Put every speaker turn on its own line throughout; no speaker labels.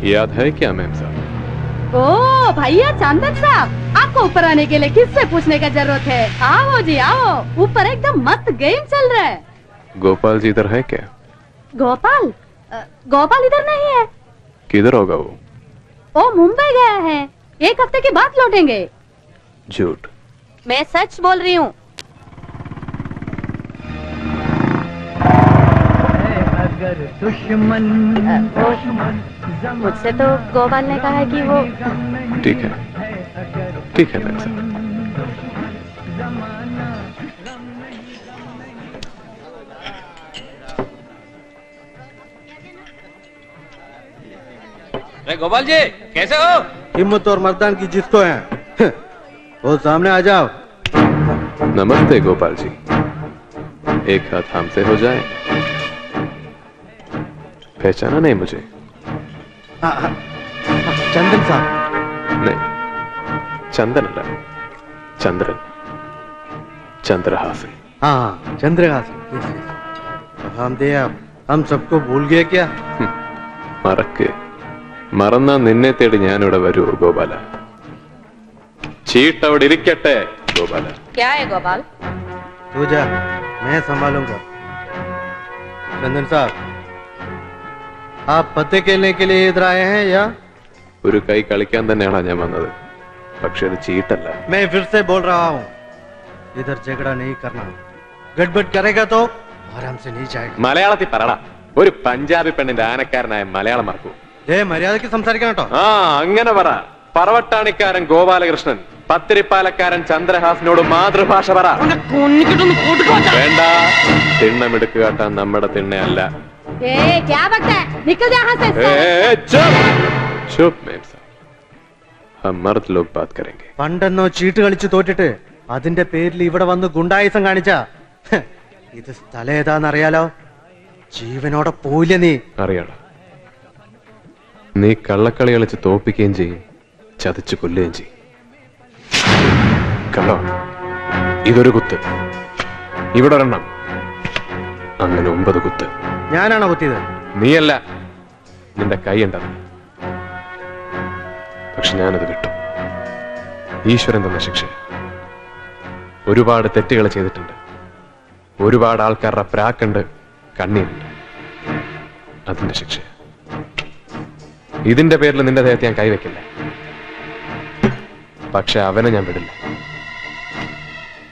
याद है क्या मैम साहब?
ओ भैया चंदन साहब, आपको ऊपर आने के लिए किससे पूछने का जरूरत है? आओ जी आओ, ऊपर एकदम मस्त गेम चल रहा है।
गोपाल जी इधर है क्या?
गोपाल? गोपाल इधर नहीं है।
किधर होगा वो?
वो मुंबई गया है, 1 हफ्ते के बाद लौटेंगे।
झूठ।
मैं सच बोल रही हूँ। मुझसे तो गोपाल ने कहा है कि वो
ठीक है मैम साहब।
अरे गोपाल जी कैसे हो?
हिम्मत और मर्दान की जिसको है वो सामने आ जाओ।
नमस्ते गोपाल जी, एक हाथ हमसे हो जाए। पहचाना नहीं मुझे?
चंदन साहब।
नहीं, चंदन अल्ला, चंद्रन, चंद्रहासन।
हाँ चंद्रहासन। हम दे आप, हम सबको भूल गए क्या?
മറക്ക് മറന്നാ നിന്നെ തേടി ഞാനിവിടെ വരൂ ഗോപാല. ചീട്ട് അവിടെ ഇരിക്കട്ടെ ഗോപാല.
क्या है गोपाल?
तू जा, मैं संभालूंगा। चंदन साहब, आप पत्ते खेलने के लिए इधर आए हैं या?
ഒരു കൈ കളിക്കാൻ തന്നെയാണ് ഞാൻ വന്നത്, പക്ഷെ അത് ചീട്ടല്ല.
मैं फिर से बोल रहा हूँ, इधर झगड़ा नहीं करना। गड़बड़ करेगा तो आराम से नहीं जाएगा।
മലയാളത്തിൽ പറടാ. ഒരു പഞ്ചാബി പെണ്ണിന്റെ ആനക്കാരനായ മലയാളം മറക്കൂ.
മര്യാദക്ക് സംസാരിക്കണം കേട്ടോ.
ആ അങ്ങനെ പറ. പറവട്ടാണിക്കാരൻ ഗോപാലകൃഷ്ണൻ പത്തിരിപ്പാലക്കാരൻ ചന്ദ്രഹാസനോട് മാതൃഭാഷ പറ. വേണ്ട, തിണ്ണമെടുക്ക് കാട്ടാൻ നമ്മുടെ തിണ്ണയല്ല.
क्या बकता है? निकल जा यहाँ से।
चुप मैम साहब, हम मर्द लोग बात करेंगे.
പണ്ടെന്നോ ചീട്ട് കളിച്ച് തോറ്റിട്ട് അതിന്റെ പേരിൽ ഇവിടെ വന്ന് ഗുണ്ടായുസം കാണിച്ച ഇത് സ്ഥലം ഏതാന്നറിയാലോ? ജീവനോടെ പോയില്ല നീ.
അറിയാടാ, നീ കള്ളക്കളി കളിച്ച് തോപ്പിക്കുകയും ചെയ്യും, ചതിച്ചു കൊല്ലുകയും ചെയ്യും. കണ്ടോ, ഇതൊരു കുത്ത്, ഇവിടെ ഒരെണ്ണം, അങ്ങനെ 9 കുത്ത്.
ഞാനാണോ കുത്തിയത്?
നീയല്ല, നിന്റെ കൈ ഉണ്ടത്. പക്ഷെ ഞാനത് വിട്ടു. ഈശ്വരൻ തന്ന ശിക്ഷ. ഒരുപാട് തെറ്റുകൾ ചെയ്തിട്ടുണ്ട്, ഒരുപാട് ആൾക്കാരുടെ പ്രാക്കുണ്ട്, കണ്ണീരുണ്ട്. അതിന്റെ ശിക്ഷ. ഇതിന്റെ പേരിൽ നിന്റെ ദേഹത്ത് ഞാൻ കൈവയ്ക്കില്ല, പക്ഷെ അവനെ ഞാൻ വിടില്ല.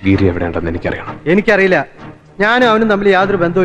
ഗിരി എവിടെയുണ്ടെന്ന് എനിക്കറിയണം.
എനിക്കറിയില്ല. ഞാനും അവനും തമ്മിൽ യാതൊരു ബന്ധവും